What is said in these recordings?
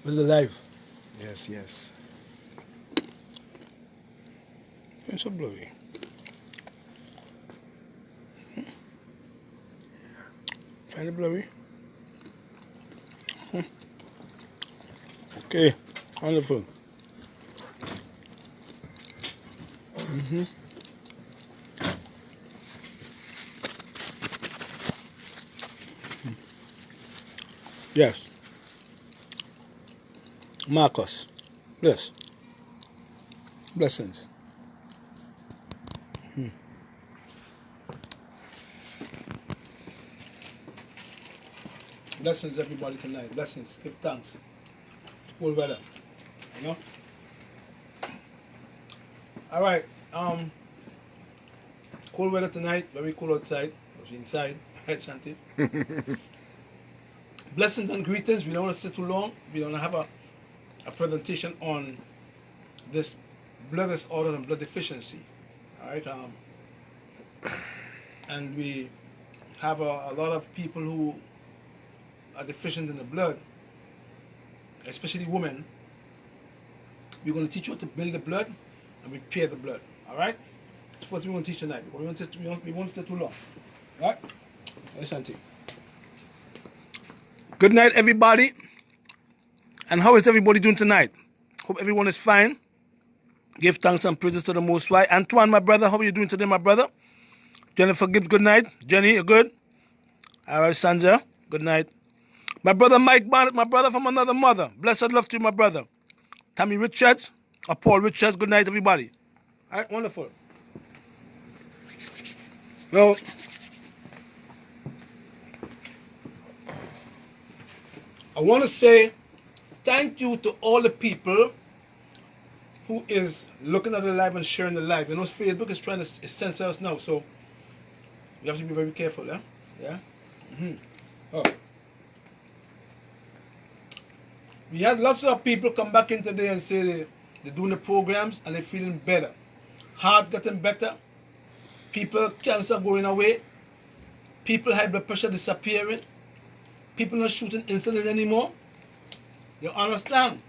With the live. Yes, yes. It's so blurry. Find it blurry. Okay, wonderful. Yes. Marcus. Bless. Blessings. Blessings, everybody, tonight. Blessings. Give thanks. Cool weather. You know? All right. Cool weather tonight. Very cool outside. Was inside. Right, Shanti? Blessings and greetings. We don't want to sit too long. We don't have a presentation on this blood disorder and blood deficiency. All right. And we have a lot of people who are deficient in the blood, especially women. We're going to teach you how to build the blood and repair the blood. All right. That's what we're going to teach tonight. We won't stay too long. All right. Yes, Shanti. Good night, everybody. And how is everybody doing tonight? Hope everyone is fine. Give thanks and praises to the Most High. Antoine, my brother, how are you doing today, my brother? Jennifer Gibbs, good night. Jenny, you good? All right, Sandra, good night. My brother Mike Barnett, my brother from another mother. Blessed love to you, my brother. Tammy Richards, or Paul Richards, good night, everybody. All right, wonderful. Well, I want to say thank you to all the people who is looking at the live and sharing the live. You know, Facebook is trying to censor us now, so you have to be very careful, yeah? Yeah? Oh. We had lots of people come back in today and say they're doing the programs and they're feeling better. Heart getting better. People, cancer going away. People, high blood pressure disappearing. People not shooting insulin anymore. You understand?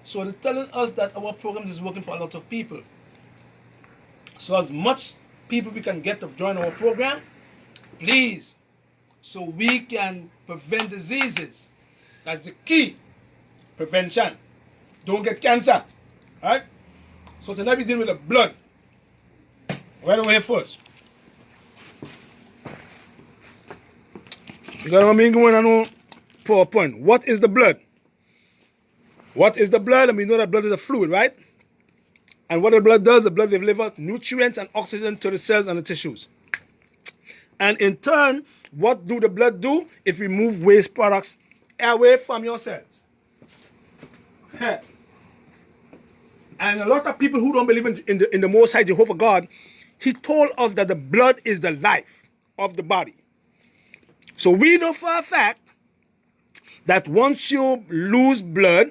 So they're telling us that our programs is working for a lot of people. So as much people we can get to join our program, please, so we can prevent diseases. That's the key. Prevention. Don't get cancer. Alright? So tonight we're dealing with the blood. Right over here first. You got me going on PowerPoint. What is the blood? What is the blood? And we know that blood is a fluid, right? And what the blood does, the blood delivers nutrients and oxygen to the cells and the tissues. And in turn, what do the blood do? It removes waste products away from your cells. And a lot of people who don't believe in the Most High Jehovah God, he told us that the blood is the life of the body. So we know for a fact that once you lose blood,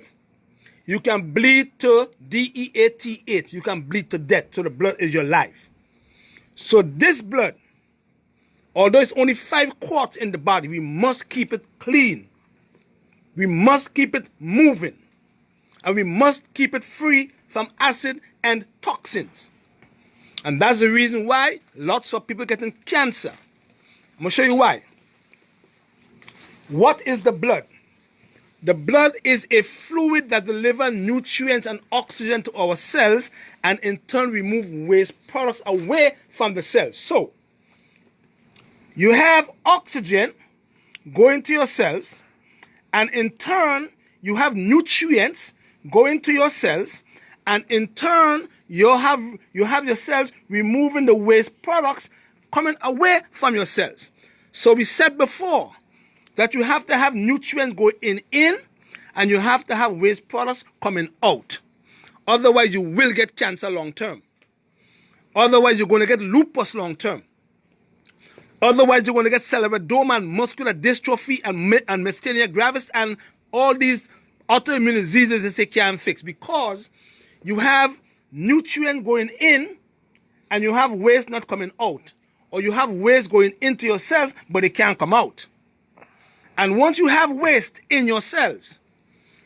you can bleed to death. You can bleed to death. So the blood is your life. So this blood, although it's only 5 quarts in the body, we must keep it clean. We must keep it moving. And we must keep it free from acid and toxins. And that's the reason why lots of people getting cancer. I'm going to show you why. What is the blood? The blood is a fluid that delivers nutrients and oxygen to our cells and in turn remove waste products away from the cells. So, you have oxygen going to your cells and in turn you have nutrients going to your cells and in turn you have your cells removing the waste products coming away from your cells. So we said before that you have to have nutrients going in and you have to have waste products coming out. Otherwise, you will get cancer long term. Otherwise, you're going to get lupus long term. Otherwise, you're going to get scleroderma and muscular dystrophy and myasthenia gravis and all these autoimmune diseases that they can't fix because you have nutrient going in and you have waste not coming out. Or you have waste going into your cells, but it can't come out. And once you have waste in your cells,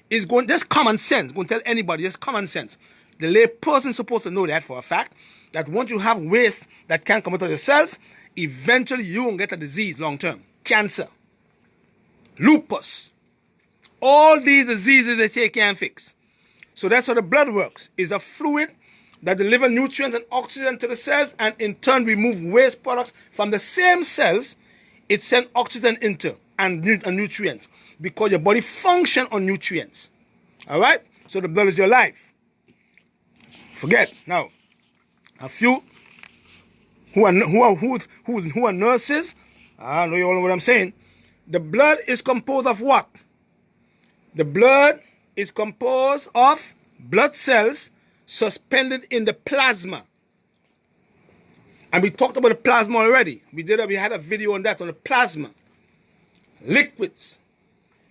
is going, just common sense, going to tell anybody, just common sense. The lay person is supposed to know that for a fact, that once you have waste that can't come out of your cells, eventually you won't get a disease long term. Cancer, lupus, all these diseases they say can't fix. So that's how the blood works. It's a fluid that delivers nutrients and oxygen to the cells and in turn remove waste products from the same cells it sends oxygen into and nutrients because your body functions on nutrients. All right? So the blood is your life. Forget. Now, a few who are nurses, I know you all know what I'm saying. The blood is composed of what? The blood is composed of blood cells suspended in the plasma. And we talked about the plasma already. We had a video on that, on the plasma. Liquids.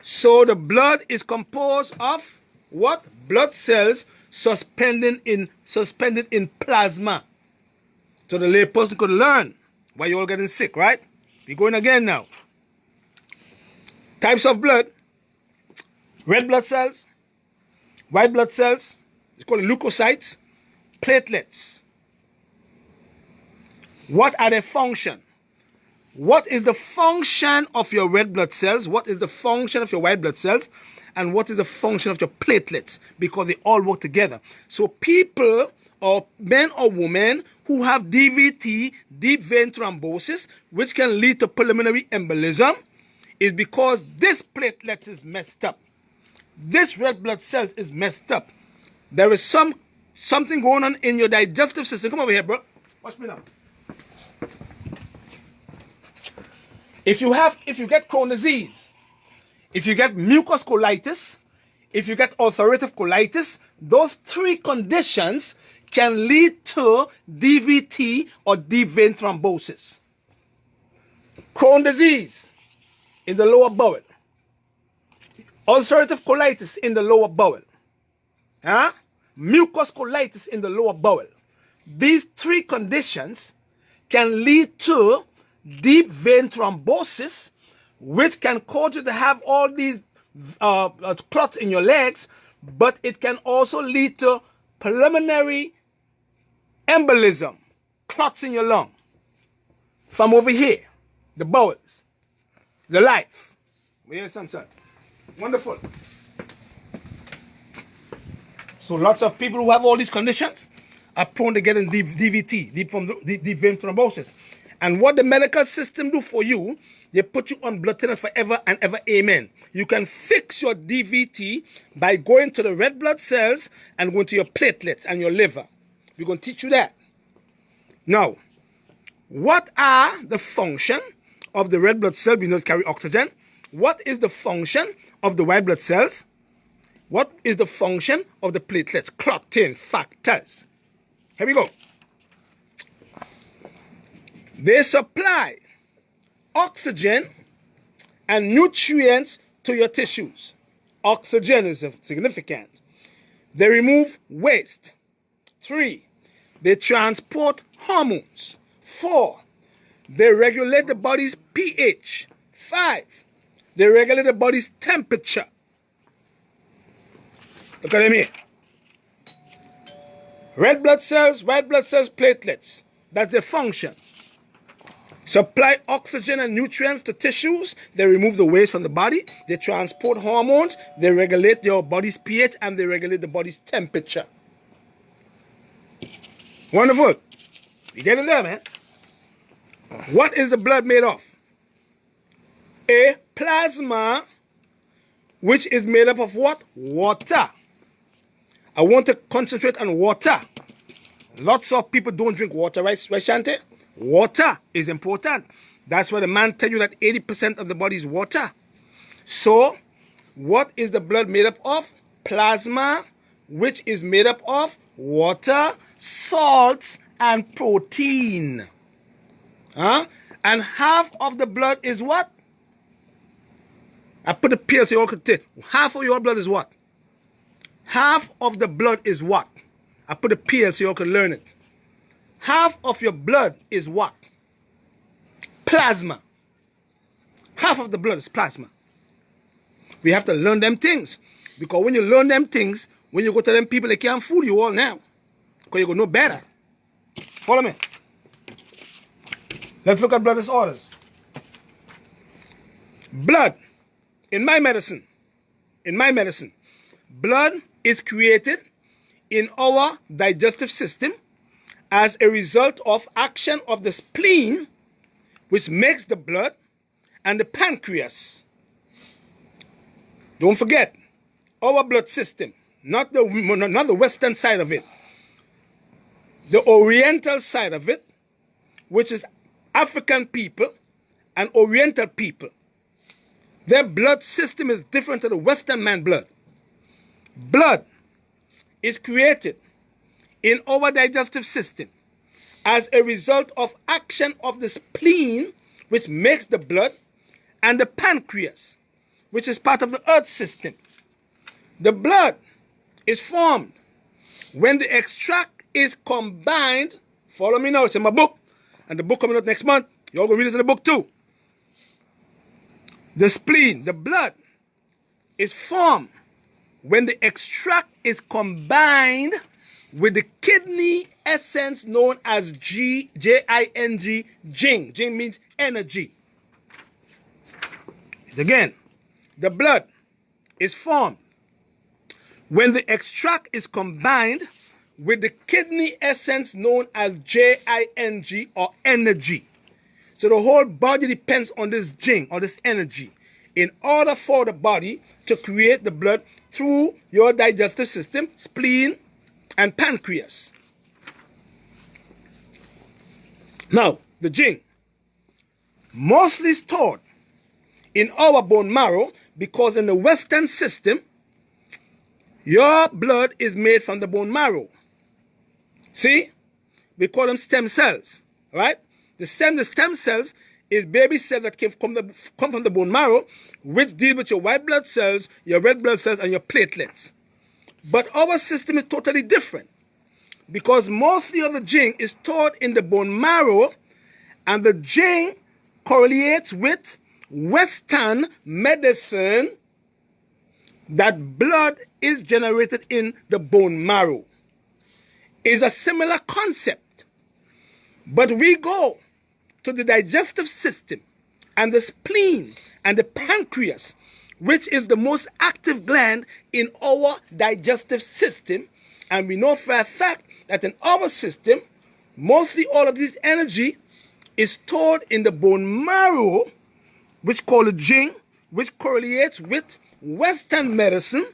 So the blood is composed of what? Blood cells suspended in plasma. So the layperson could learn why you're all getting sick, right? We're going again now. Types of blood. Red blood cells, white blood cells, it's called leukocytes, platelets. What are their function? What is the function of your red blood cells? What is the function of your white blood cells? And what is the function of your platelets? Because they all work together. So people, or men or women who have DVT, deep vein thrombosis, which can lead to pulmonary embolism, is because this platelet is messed up. This red blood cells is messed up. There is something going on in your digestive system. Come over here, bro. Watch me now. If you get Crohn's disease, if you get mucus colitis, if you get ulcerative colitis, those three conditions can lead to DVT or deep vein thrombosis. Crohn's disease in the lower bowel. Ulcerative colitis in the lower bowel. Mucus colitis in the lower bowel. These three conditions can lead to deep vein thrombosis, which can cause you to have all these clots in your legs, but it can also lead to pulmonary embolism, clots in your lung. From over here, the bowels, the life. Here's some, son. Wonderful. So lots of people who have all these conditions are prone to getting DVT, deep vein thrombosis. And what the medical system do for you, they put you on blood thinners forever and ever, amen. You can fix your DVT by going to the red blood cells and going to your platelets and your liver. We're going to teach you that. Now, what are the function of the red blood cell? We know it carry oxygen. What is the function of the white blood cells? What is the function of the platelets? Clotting factors. Here we go. They supply oxygen and nutrients to your tissues. Oxygen is significant. They remove waste. 3. They transport hormones. 4. They regulate the body's pH. 5. They regulate the body's temperature. Look at them here. Red blood cells, white blood cells, platelets. That's their function. Supply oxygen and nutrients to tissues. They remove the waste from the body. They transport hormones. They regulate your body's pH and they regulate the body's temperature. Wonderful. You get it there, man? What is the blood made of? A plasma, which is made up of what? Water. I want to concentrate on water. Lots of people don't drink water, right, Shante? Water is important. That's why the man tell you that 80% of the body is water. So, what is the blood made up of? Plasma, which is made up of water, salts, and protein. And half of the blood is what? I put the pill so you all could take. Half of your blood is what? Half of the blood is what? I put the pill so you all could learn it. Half of your blood is what? Plasma. Half of the blood is plasma. We have to learn them things. Because when you learn them things, when you go to them people, they can't fool you all now. Because you go know better. Follow me. Let's look at blood disorders. Blood, in my medicine, blood is created in our digestive system as a result of action of the spleen, which makes the blood, and the pancreas. Don't forget, our blood system, not the western side of it, the oriental side of it, which is African people and oriental people. Their blood system is different to the western man blood. Blood is created in our digestive system as a result of action of the spleen, which makes the blood, and the pancreas, which is part of the earth system. The blood is formed when the extract is combined. Follow me now, it's in my book, and the book coming out next month. You all go read this in the book too. The spleen, the blood, is formed when the extract is combined with the kidney essence known as J-I-N-G, Jing. Jing means energy. Again, the blood is formed when the extract is combined with the kidney essence known as J-I-N-G, or energy. So the whole body depends on this Jing, or this energy, in order for the body to create the blood through your digestive system, spleen, and pancreas. Now, the Jing, mostly stored in our bone marrow, because in the western system, your blood is made from the bone marrow. See? We call them stem cells, right? The stem cells is baby cells that come from the bone marrow, which deal with your white blood cells, your red blood cells, and your platelets. But our system is totally different, because mostly of the Jing is stored in the bone marrow, and the Jing correlates with Western medicine, that blood is generated in the bone marrow. It's a similar concept. But we go to the digestive system and the spleen and the pancreas, which is the most active gland in our digestive system. And we know for a fact that in our system, mostly all of this energy is stored in the bone marrow, which called the Jing, which correlates with Western medicine,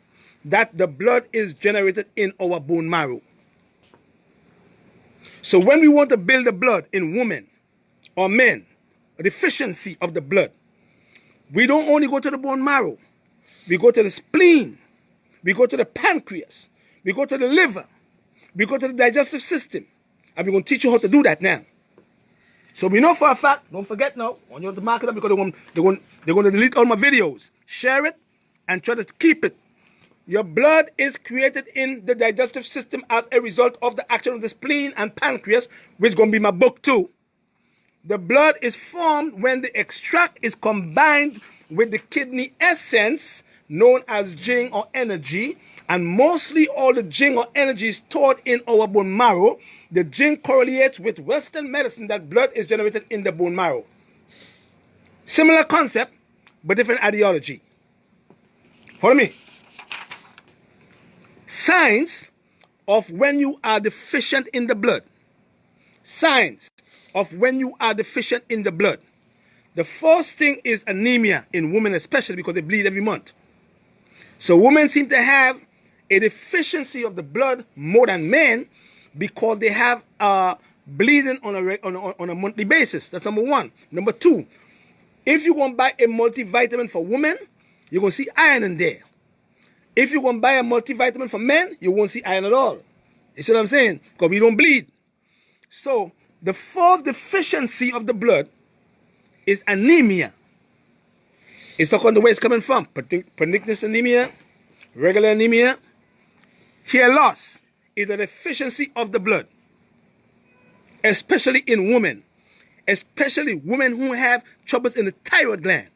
that the blood is generated in our bone marrow. So when we want to build the blood in women or men, a deficiency of the blood, we don't only go to the bone marrow. We go to the spleen. We go to the pancreas. We go to the liver. We go to the digestive system. And we're going to teach you how to do that now. So we know for a fact, don't forget now, I want you to mark it up, because they're going to delete all my videos. Share it and try to keep it. Your blood is created in the digestive system as a result of the action of the spleen and pancreas, which is going to be my book too. The blood is formed when the extract is combined with the kidney essence known as Jing, or energy, and mostly all the Jing or energy is stored in our bone marrow. The Jing correlates with Western medicine, that blood is generated in the bone marrow. Similar concept, but different ideology. Follow me. Signs of when you are deficient in the blood. Signs of when you are deficient in the blood. The first thing is anemia in women, especially because they bleed every month. So women seem to have a deficiency of the blood more than men, because they have bleeding on a monthly basis. That's number one. Number two, if you go and buy a multivitamin for women, you're going to see iron in there. If you go and buy a multivitamin for men, you won't see iron at all. You see what I'm saying? Because we don't bleed. So the fourth deficiency of the blood is anemia. It's not on the way it's coming from. Pernicious anemia, regular anemia. Hair loss is a deficiency of the blood, especially in women, especially women who have troubles in the thyroid gland,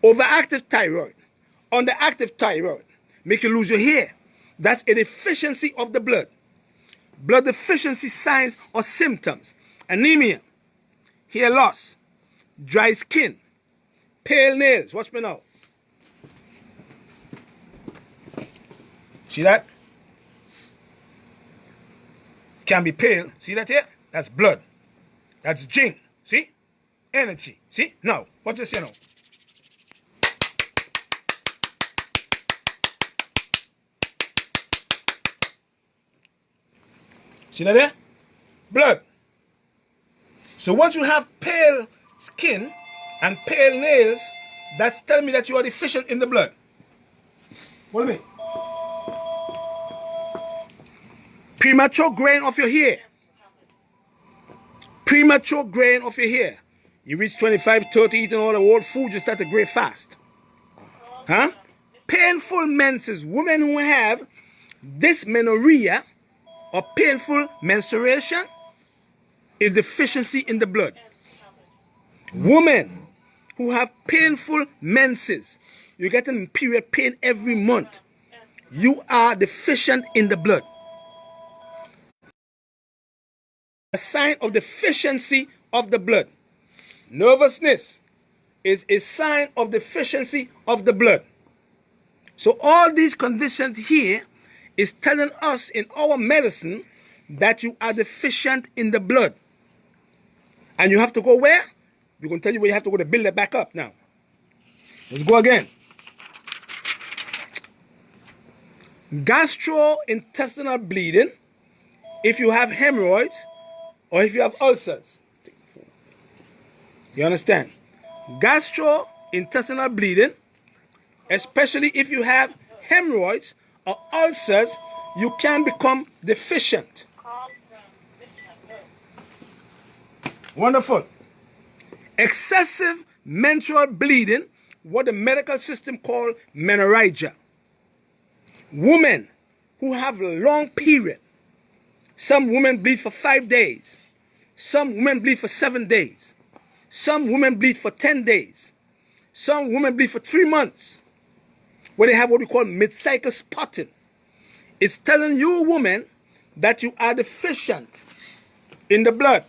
overactive thyroid, underactive thyroid, make you lose your hair. That's a deficiency of the blood. Blood deficiency signs or symptoms: anemia, hair loss, dry skin, pale nails. Watch me now. See that? Can be pale. See that here? That's blood. That's jing. See? Energy. See? Now, what you say now? See that there? Blood. So once you have pale skin and pale nails, that's telling me that you are deficient in the blood. What do you mean? Premature graying of your hair. Premature graying of your hair. You reach 25, 30, eating all the old food, you start to gray fast. Huh? Painful menses. Women who have dysmenorrhea or painful menstruation is deficiency in the blood. Women who have painful menses, you're getting period pain every month, you are deficient in the blood. A sign of deficiency of the blood. Nervousness is a sign of deficiency of the blood. So all these conditions here is telling us in our medicine that you are deficient in the blood. And you have to go where? We're going to tell you where you have to go to build it back up now. Let's go again. Gastrointestinal bleeding, if you have hemorrhoids or if you have ulcers. You understand? Gastrointestinal bleeding, especially if you have hemorrhoids or ulcers, you can become deficient. Wonderful. Excessive menstrual bleeding, what the medical system call menorrhagia. Women who have a long period. Some women bleed for 5 days. Some women bleed for 7 days. Some women bleed for 10 days. Some women bleed for 3 months. Where they have what we call mid-cycle spotting. It's telling you, woman, that you are deficient in the blood.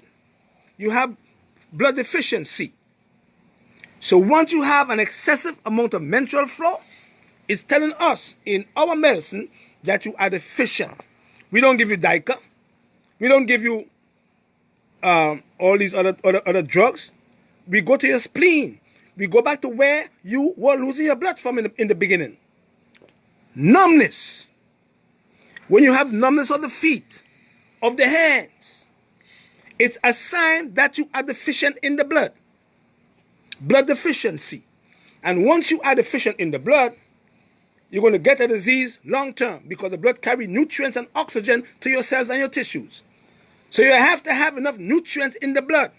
You have blood deficiency. So once you have an excessive amount of menstrual flow, it's telling us in our medicine that you are deficient. We don't give you Dica. We don't give you all these other drugs. We go to your spleen. We go back to where you were losing your blood from in the beginning. Numbness. When you have numbness of the feet, of the hands, it's a sign that you are deficient in the blood. Blood deficiency. And once you are deficient in the blood, you're going to get a disease long term because the blood carries nutrients and oxygen to your cells and your tissues. So you have to have enough nutrients in the blood.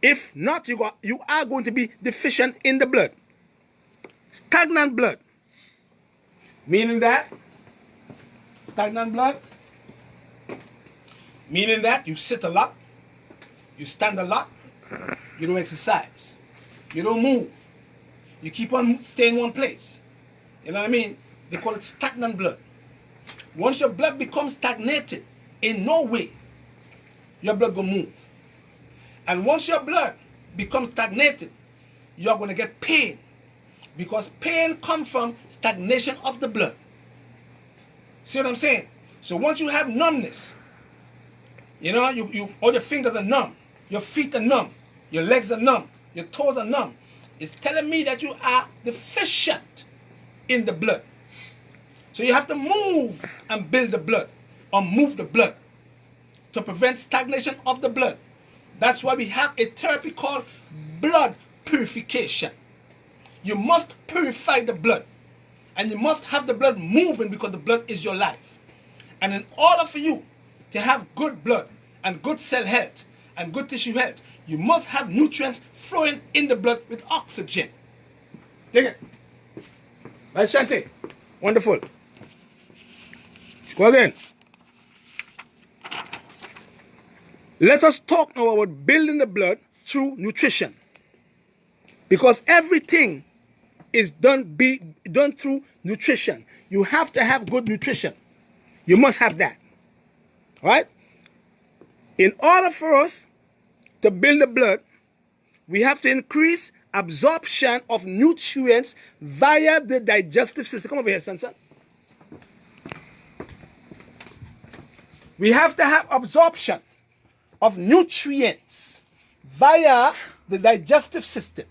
If not, you are going to be deficient in the blood. Stagnant blood. Meaning that? Stagnant blood. Meaning that you sit a lot. You stand a lot. You don't exercise. You don't move. You keep on staying in one place. You know what I mean? They call it stagnant blood. Once your blood becomes stagnated, in no way your blood will move. And once your blood becomes stagnated, you're going to get pain. Because pain comes from stagnation of the blood. See what I'm saying? So once you have numbness, you know, all your fingers are numb, your feet are numb, your legs are numb, your toes are numb. It's telling me that you are deficient in the blood. So you have to move and build the blood, or move the blood, to prevent stagnation of the blood. That's why we have a therapy called blood purification. You must purify the blood. And you must have the blood moving because the blood is your life. And in order for you to have good blood and good cell health and good tissue health, you must have nutrients flowing in the blood with oxygen. Dig it. Right, Shanti? Wonderful. Go again. Let us talk now about building the blood through nutrition. Because everything is done through nutrition. You have to have good nutrition. You must have that. All right? In order for us to build the blood, we have to increase absorption of nutrients via the digestive system. Come over here, son. We have to have absorption of nutrients via the digestive system.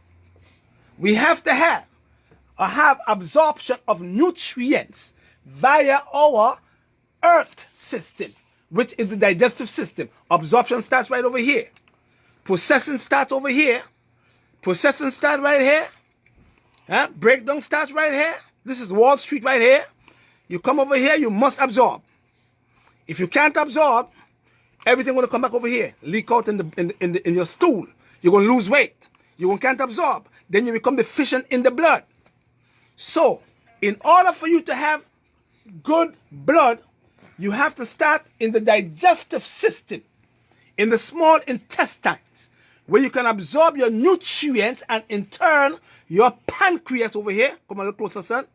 We have to have absorption of nutrients via our earth system, which is the digestive system. Absorption starts right over here. Processing starts over here. Processing starts right here. Breakdown starts right here. This is Wall Street right here. You come over here, you must absorb. If you can't absorb, everything going to come back over here, leak out in your stool. You're going to lose weight. You can't absorb. Then you become deficient in the blood. So, in order for you to have good blood, you have to start in the digestive system, in the small intestines, where you can absorb your nutrients, and in turn, your pancreas over here, come a little closer, son.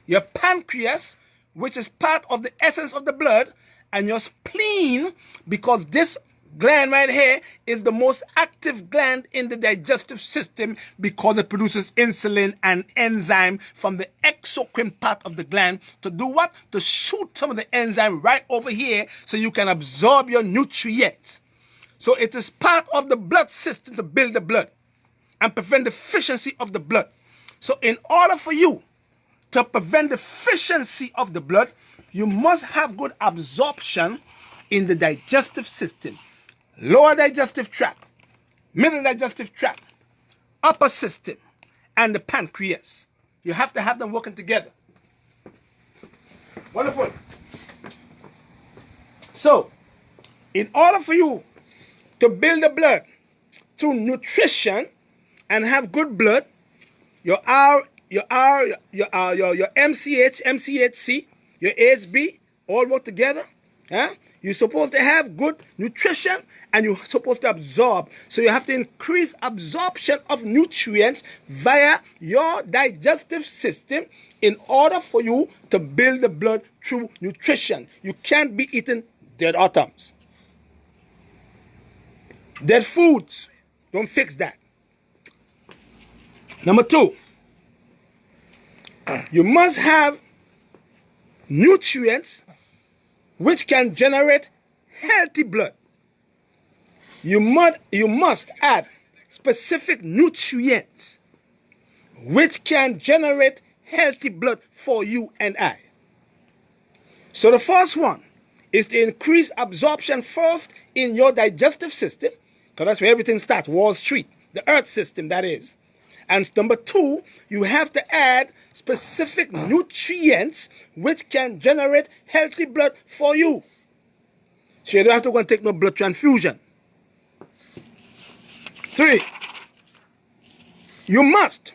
Your pancreas, which is part of the essence of the blood, and your spleen, because this gland right here is the most active gland in the digestive system because it produces insulin and enzyme from the exocrine part of the gland to do what? To shoot some of the enzyme right over here so you can absorb your nutrients. So it is part of the blood system to build the blood and prevent deficiency of the blood. So in order for you to prevent deficiency of the blood, you must have good absorption in the digestive system. Lower digestive tract, middle digestive tract, upper system, and the pancreas. You have to have them working together. Wonderful. So, in order for you to build the blood through nutrition and have good blood, your MCH, MCHC, your HB, all work together. You're supposed to have good nutrition and you're supposed to absorb. So you have to increase absorption of nutrients via your digestive system in order for you to build the blood through nutrition. You can't be eating dead atoms. Dead foods don't fix that. Number 2, you must have nutrients which can generate healthy blood. You must add specific nutrients which can generate healthy blood for you and I. So the first one is to increase absorption first in your digestive system, because that's where everything starts, Wall Street, the earth system, that is. And number 2, you have to add specific nutrients which can generate healthy blood for you. So you don't have to go and take no blood transfusion. 3, you must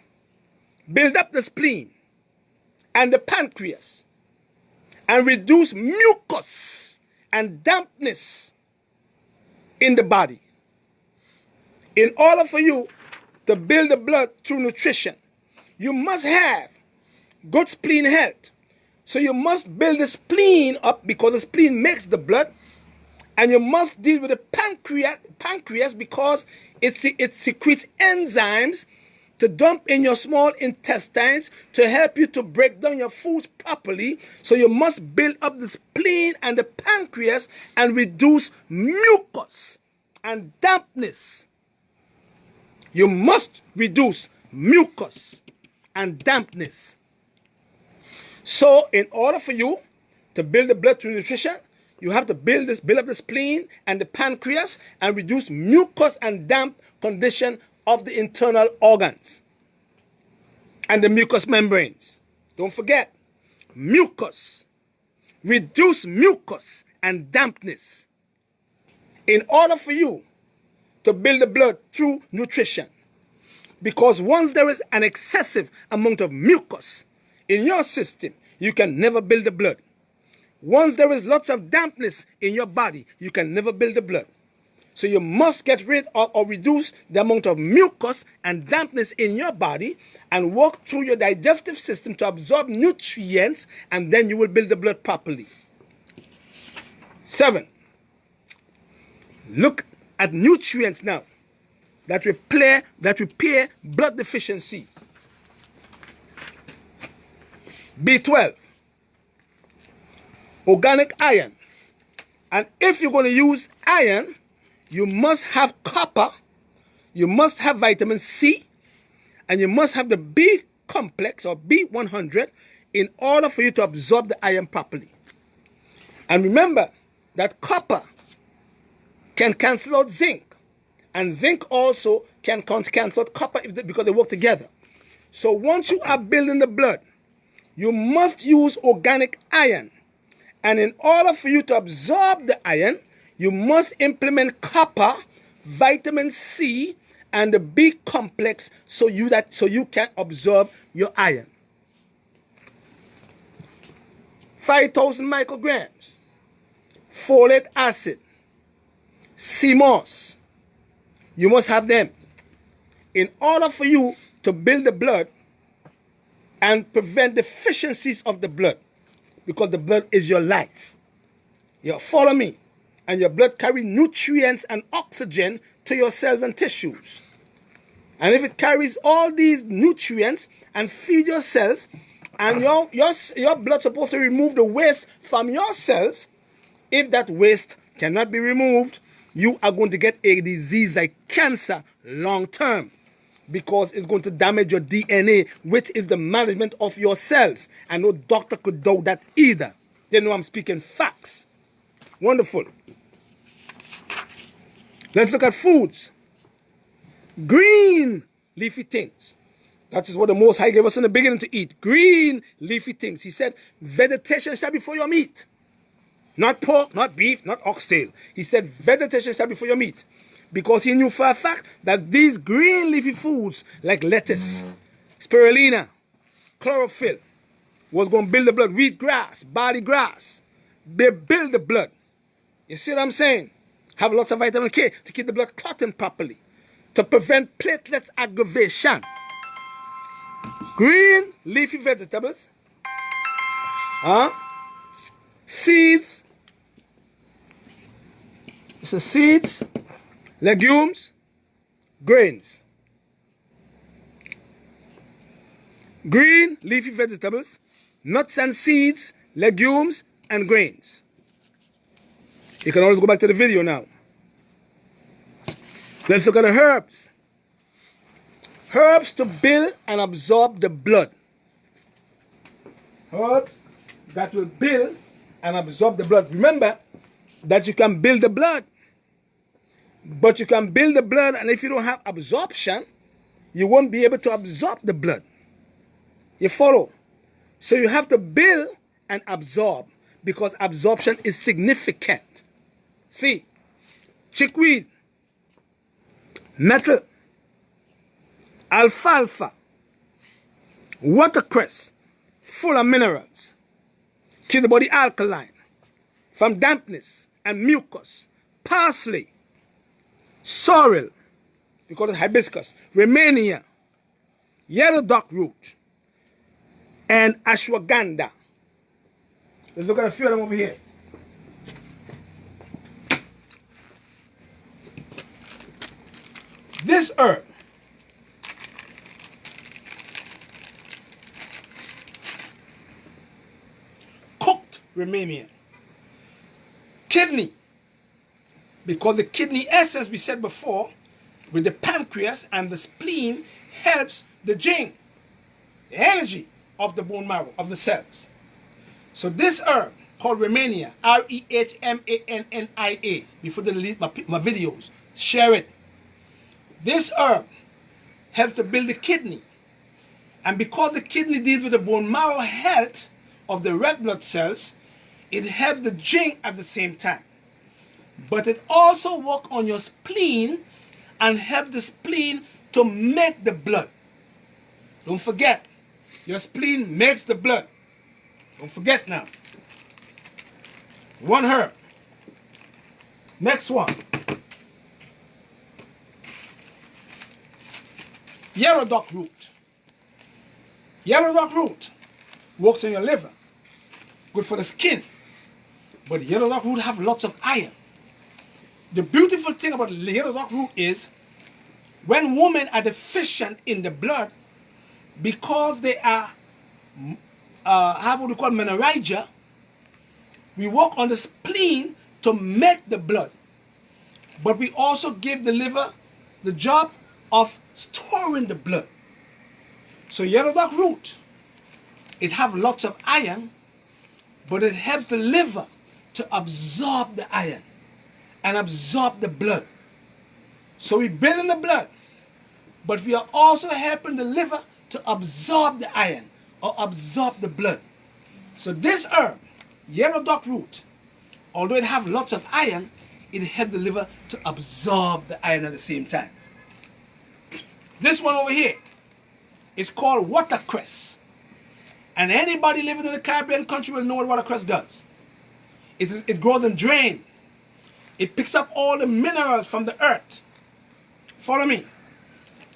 build up the spleen and the pancreas and reduce mucus and dampness in the body. In order for you to build the blood through nutrition, you must have good spleen health. So you must build the spleen up because the spleen makes the blood, and you must deal with the pancreas because it secretes enzymes to dump in your small intestines to help you to break down your foods properly. So you must build up the spleen and the pancreas and reduce mucus and dampness. You must reduce mucus and dampness. So in order for you to build the blood through nutrition, you have to build up the spleen and the pancreas and reduce mucus and damp condition of the internal organs and the mucous membranes. Don't forget, mucus. Reduce mucus and dampness. In order for you to build the blood through nutrition, because once there is an excessive amount of mucus in your system, you can never build the blood. Once there is lots of dampness in your body, you can never build the blood. So you must get rid of or reduce the amount of mucus and dampness in your body and work through your digestive system to absorb nutrients, and then you will build the blood properly. 7. Look at nutrients now that repair blood deficiencies. B12, organic iron. And if you're going to use iron, you must have copper, you must have vitamin C, and you must have the B complex or B100 in order for you to absorb the iron properly. And remember that copper can cancel out zinc, and zinc also can cancel out copper because they work together. So once you are building the blood, you must use organic iron. And in order for you to absorb the iron, you must implement copper, vitamin C, and the B complex so you can absorb your iron. 5,000 micrograms. Folate acid. CMOS. You must have them. In order for you to build the blood and prevent deficiencies of the blood, because the blood is your life. You follow me? And your blood carries nutrients and oxygen to your cells and tissues. And if it carries all these nutrients and feed your cells, and your blood is supposed to remove the waste from your cells, if that waste cannot be removed, you are going to get a disease like cancer long term, because it's going to damage your DNA, which is the management of your cells. And no doctor could do that either. They know I'm speaking facts. Wonderful. Let's look at foods. Green leafy things. That is what the Most High gave us in the beginning to eat. Green leafy things. He said, vegetation shall be for your meat. Not pork, not beef, not oxtail. He said, vegetation shall be for your meat. Because he knew for a fact that these green leafy foods like lettuce, spirulina, chlorophyll was going to build the blood. Wheatgrass, barley grass. They build the blood. You see what I'm saying? Have lots of vitamin K to keep the blood clotting properly, to prevent platelets aggravation. Green leafy vegetables, seeds, so seeds, legumes, grains. Green leafy vegetables, nuts and seeds, legumes, and grains. You can always go back to the video now. Let's look at the herbs. Herbs to build and absorb the blood. Herbs that will build and absorb the blood. Remember that you can build the blood, but you can build the blood, and if you don't have absorption, you won't be able to absorb the blood. You follow? So you have to build and absorb, because absorption is significant. See, chickweed, nettle, alfalfa, watercress, full of minerals. Keep the body alkaline from dampness and mucus. Parsley, sorrel, we call it hibiscus, Romania, yellow dock root, and ashwagandha. Let's look at a few of them over here. This herb cooked Romanian. Kidney, because the kidney essence, we said before, with the pancreas and the spleen, helps the jing, the energy of the bone marrow, of the cells. So this herb called Romania, Rehmania, before they delete my videos, share it. This herb helps to build the kidney. And because the kidney deals with the bone marrow health of the red blood cells, it helps the jing at the same time. But it also works on your spleen and helps the spleen to make the blood. Don't forget, your spleen makes the blood. Don't forget now. One herb. Next one. Yellow dock root. Yellow dock root works in your liver. Good for the skin. But yellow dock root have lots of iron. The beautiful thing about yellow dock root is when women are deficient in the blood, because they are have what we call menorrhagia, we work on the spleen to make the blood. But we also give the liver the job of storing the blood. So yellow dock root, it have lots of iron, but it helps the liver to absorb the iron and absorb the blood. So we build in the blood, but we are also helping the liver to absorb the iron or absorb the blood. So this herb, yellow dock root, although it have lots of iron, it helps the liver to absorb the iron at the same time. This one over here is called watercress. And anybody living in the Caribbean country will know what watercress does. It grows in drain. It picks up all the minerals from the earth. Follow me.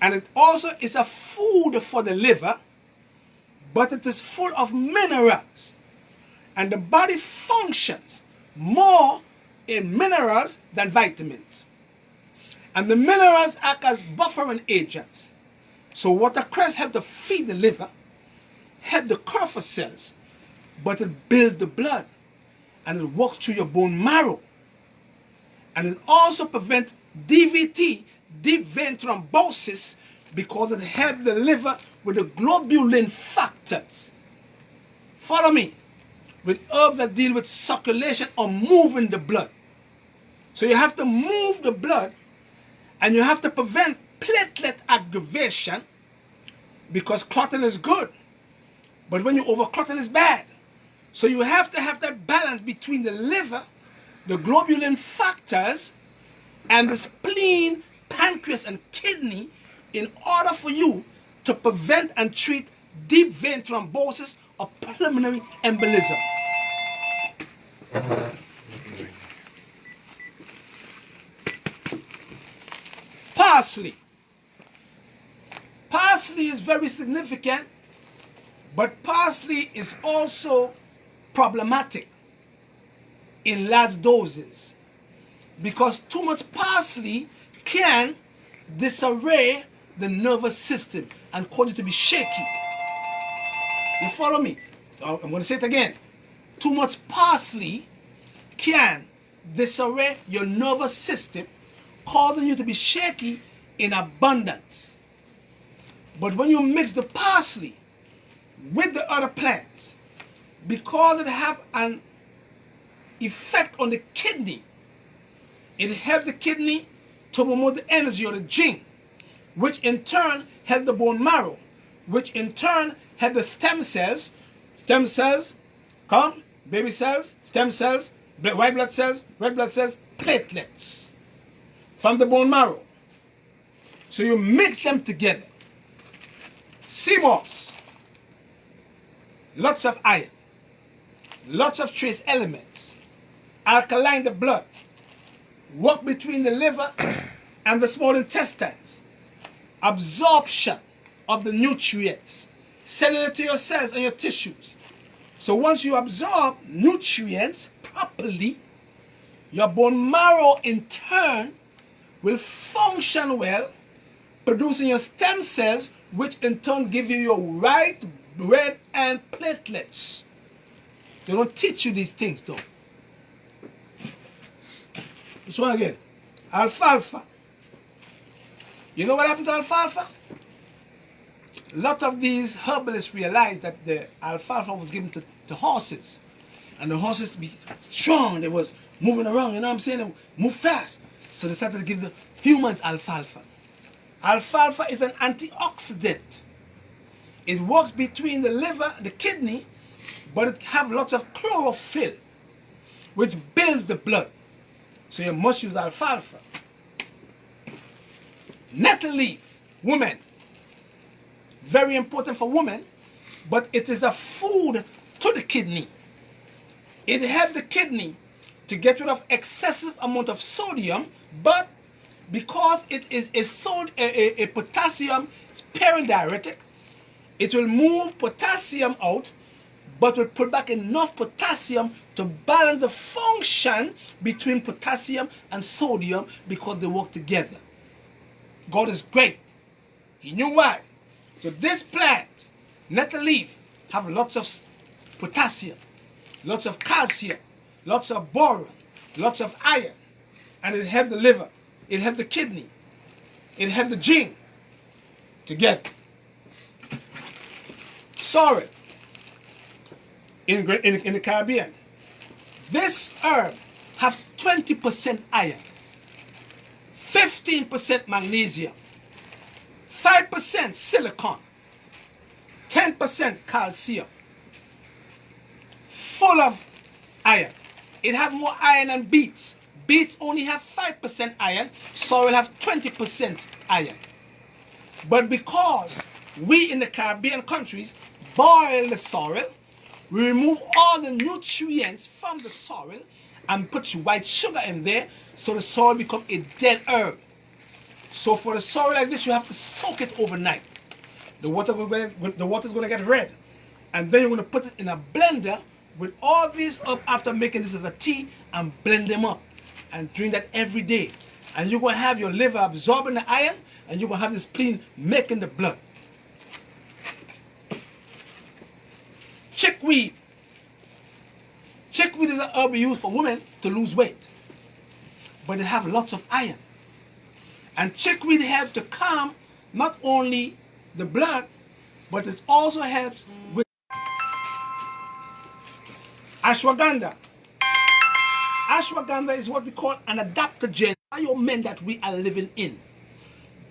And it also is a food for the liver, but it is full of minerals. And the body functions more in minerals than vitamins. And the minerals act as buffering agents. So watercress helps to feed the liver, help the corpuscles, but it builds the blood and it works through your bone marrow. And it also prevents DVT, deep vein thrombosis, because it helps the liver with the globulin factors. Follow me. With herbs that deal with circulation or moving the blood. So you have to move the blood and you have to prevent platelet aggravation, because clotting is good, but when you overclotting is bad. So you have to have that balance between the liver, the globulin factors, and the spleen, pancreas, and kidney in order for you to prevent and treat deep vein thrombosis or pulmonary embolism. Parsley. Parsley is very significant, but parsley is also problematic in large doses, because too much parsley can disarray the nervous system and cause it to be shaky. You follow me? I'm going to say it again. Too much parsley can disarray your nervous system, causing you to be shaky in abundance. But when you mix the parsley with the other plants, because it have an effect on the kidney, it helps the kidney to promote the energy or the gene, which in turn help the bone marrow, which in turn help the stem cells, baby cells, stem cells, white blood cells, red blood cells, platelets from the bone marrow. So you mix them together. Sea moss, lots of iron, lots of trace elements, alkaline the blood, work between the liver and the small intestines, absorption of the nutrients, sending it to your cells and your tissues. So once you absorb nutrients properly, your bone marrow in turn will function well, producing your stem cells, which in turn give you your white, red, and platelets. They don't teach you these things though. This one again. Alfalfa. You know what happened to alfalfa? A lot of these herbalists realized that the alfalfa was given to horses. And the horses be strong. They was moving around, you know what I'm saying? They move fast. So they started to give the humans alfalfa. Alfalfa is an antioxidant. It works between the liver, the kidney, but it have lots of chlorophyll, which builds the blood. So you must use alfalfa. Nettle leaf, women. Very important for women, but it is the food to the kidney. It helps the kidney to get rid of excessive amount of sodium, but because it is a potassium sparing diuretic. It will move potassium out, but will put back enough potassium to balance the function between potassium and sodium because they work together. God is great. He knew why. So this plant, nettle leaf, have lots of potassium, lots of calcium, lots of boron, lots of iron, and it helps the liver, it helps the kidney, it helps the gene together. Sorrel in the Caribbean. This herb have 20% iron, 15% magnesium, 5% silicon, 10% calcium, full of iron. It have more iron than beets. Beets only have 5% iron, sorrel have 20% iron. But because we in the Caribbean countries boil the sorrel, we remove all the nutrients from the sorrel and put white sugar in there, so the sorrel becomes a dead herb. So for the sorrel like this, you have to soak it overnight. The water is going to get red, and then you're going to put it in a blender with all these up after making this as a tea, and blend them up and drink that every day. And you're going to have your liver absorbing the iron, and you're going to have this spleen making the blood. Chickweed. Chickweed is an herb used for women to lose weight, but it has lots of iron. And chickweed helps to calm not only the blood, but it also helps with ashwagandha. Ashwagandha is what we call an adaptogen environment that we are living in.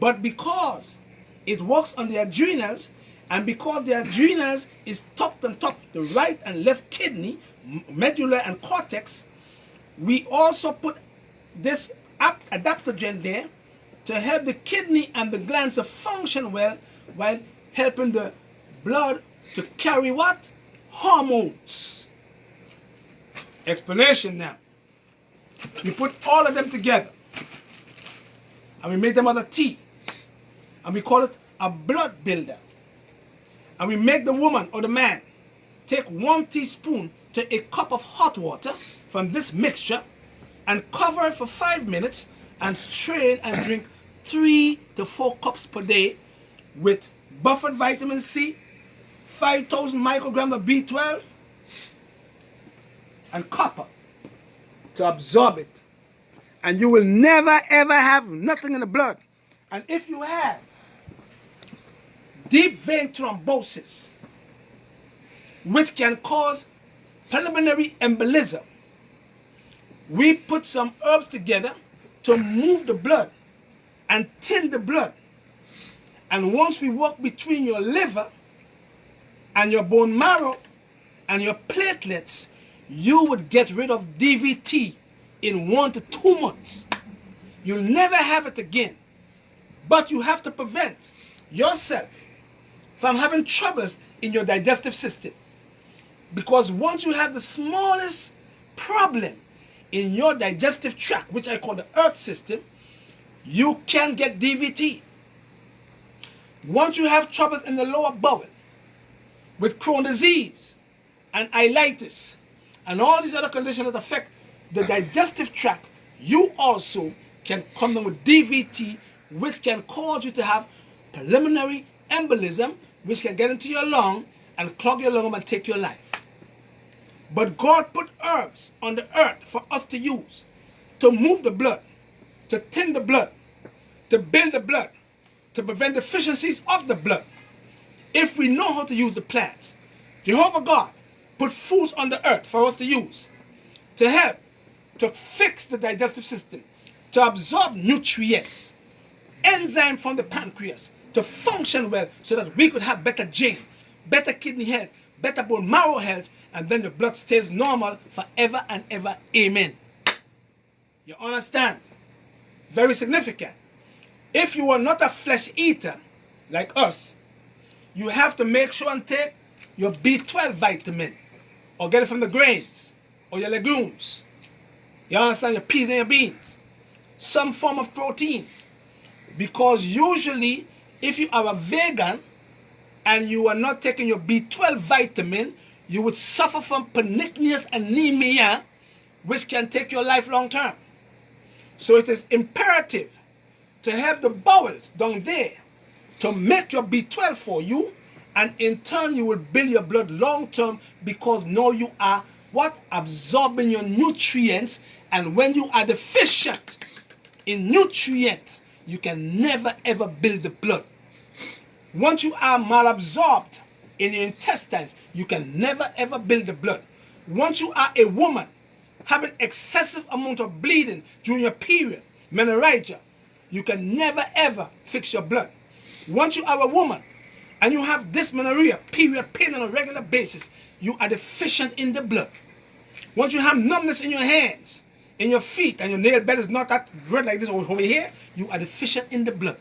But because it works on the adrenals, and because the adrenals is tucked on top the right and left kidney, medulla and cortex, we also put this adaptogen there to help the kidney and the glands to function well, while helping the blood to carry what? Hormones. Explanation now. We put all of them together, and we make them out of tea, and we call it a blood builder. And we make the woman or the man take 1 teaspoon to a cup of hot water from this mixture and cover it for 5 minutes and strain and drink 3 to 4 cups per day with buffered vitamin C, 5,000 micrograms of B12, and copper to absorb it. And you will never ever have nothing in the blood. And if you have deep vein thrombosis, which can cause pulmonary embolism, we put some herbs together to move the blood and thin the blood. And once we walk between your liver and your bone marrow and your platelets, you would get rid of DVT in 1 to 2 months. You'll never have it again. But you have to prevent yourself from having troubles in your digestive system. Because once you have the smallest problem in your digestive tract, which I call the earth system, you can get DVT. Once you have troubles in the lower bowel with Crohn's disease and ileitis and all these other conditions that affect the digestive tract, you also can come down with DVT, which can cause you to have pulmonary embolism, which can get into your lung and clog your lung and take your life. But God put herbs on the earth for us to use, to move the blood, to thin the blood, to build the blood, to prevent deficiencies of the blood, if we know how to use the plants. Jehovah God put foods on the earth for us to use, to help, to fix the digestive system, to absorb nutrients, enzyme from the pancreas, to function well so that we could have better gene, better kidney health, better bone marrow health, and then the blood stays normal forever and ever. Amen. You understand? Very significant. If you are not a flesh eater like us, you have to make sure and take your B12 vitamin, or get it from the grains or your legumes. You understand? Your peas and your beans. Some form of protein. Because usually If you are a vegan and you are not taking your B12 vitamin, you would suffer from pernicious anemia, which can take your life long term. So it is imperative to have the bowels down there to make your B12 for you, and in turn you will build your blood long term, because now you are what? Absorbing your nutrients, and when you are deficient in nutrients, you can never ever build the blood. Once you are malabsorbed in your intestines, you can never ever build the blood. Once you are a woman having excessive amount of bleeding during your period, menorrhagia, you can never ever fix your blood. Once you are a woman and you have dysmenorrhea, period pain on a regular basis, you are deficient in the blood. Once you have numbness in your hands, in your feet, and your nail bed is not that red like this over here, you are deficient in the blood.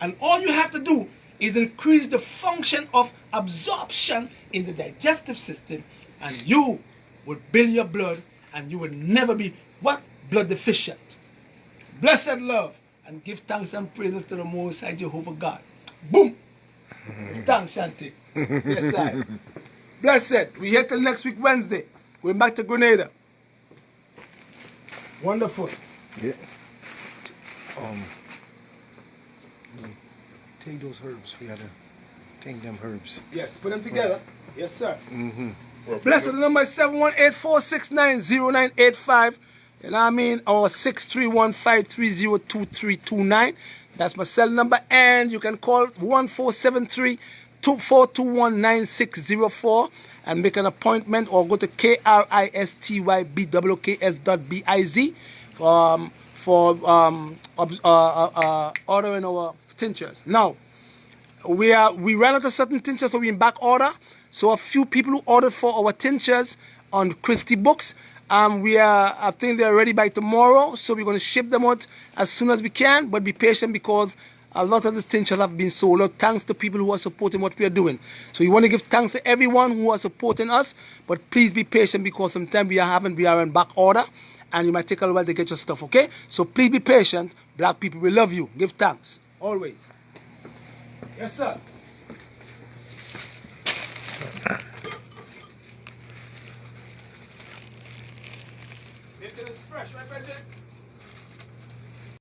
And all you have to do is increase the function of absorption in the digestive system, and you will build your blood, and you will never be what? Blood deficient. Blessed love, and give thanks and praises to the Most High Jehovah God. Boom. Give thanks, Shanti. Yes, I. Blessed. We here till next week, Wednesday. Going back to Grenada. Wonderful. Yeah. Take those herbs. We gotta take them herbs. Yes, put them together. Yes, sir. Mm-hmm. Blessed. The number is 718-469-0985. You know what I mean? Or 631-530-2329. That's my cell number. And you can call 1473-2421-9604 and make an appointment, or go to KRISTYBWKS.biz for ordering our tinctures. Now, we ran out of certain tinctures, so we're in back order. So a few people who ordered for our tinctures on Christie Books, I think they're ready by tomorrow, so we're going to ship them out as soon as we can, but be patient because a lot of the tinctures have been sold out, thanks to people who are supporting what we are doing. So we want to give thanks to everyone who are supporting us, but please be patient because sometimes we are in back order, and you might take a while to get your stuff, okay? So please be patient. Black people, we love you. Give thanks. Always. Yes, sir.